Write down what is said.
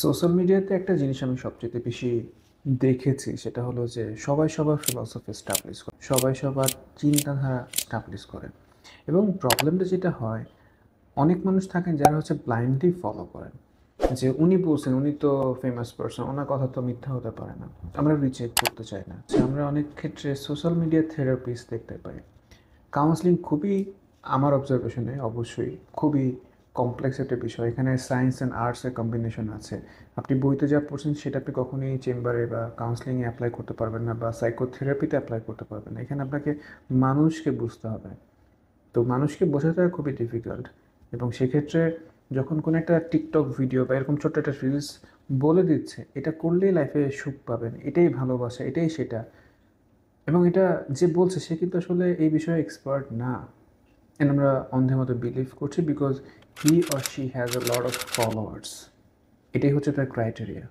Social মিডিয়াতে একটা জিনিস আমি সবচেয়ে বেশি দেখেছি সেটা হলো যে সবাই সবার ফিলসফি স্টাবলিশ করে, সবাই সবার চিন্তাধারা স্টাবলিশ করে। এবং প্রবলেমটা যেটা হয়, অনেক মানুষ থাকেন যারা হচ্ছে ব্লাইন্ডলি ফলো করেন, যে উনি বলছেন উনি তো ফেমাস পারসন, ওনার কথা তো মিথ্যা হতে পারে না, আমরা রিজেক্ট করতে চাই না। যে আমরা অনেক ক্ষেত্রে সোশ্যাল মিডিয়া থেরাপিস্ট দেখতে পাই। কাউন্সেলিং খুবই, আমার অবজারভেশনে অবশ্যই খুবই কমপ্লেক্স একটা বিষয়। এখানে সায়েন্স অ্যান্ড আর্টসের কম্বিনেশন আছে। আপনি বইতে যা পড়ছেন সেটা আপনি কখনোই চেম্বারে বা কাউন্সেলিংয়ে অ্যাপ্লাই করতে পারবেন না, বা সাইকোথেরাপিতে অ্যাপ্লাই করতে পারবেন না। এখানে আপনাকে মানুষকে বুঝতে হবে। তো মানুষকে বোঝাটা খুবই ডিফিকাল্ট। এবং সেক্ষেত্রে যখন কোনো একটা টিকটক ভিডিও বা এরকম ছোট্ট একটা রিলস বলে দিচ্ছে এটা করলেই লাইফে সুখ পাবেন, এটাই ভালোবাসা, এটাই সেটা, এবং এটা যে বলছে সে কিন্তু আসলে এই বিষয়ে এক্সপার্ট না, অ্যান্ড আমরা অন্ধের মতো বিলিভ করছি because he or she has a lot of followers. এটাই হচ্ছে তার ক্রাইটেরিয়া।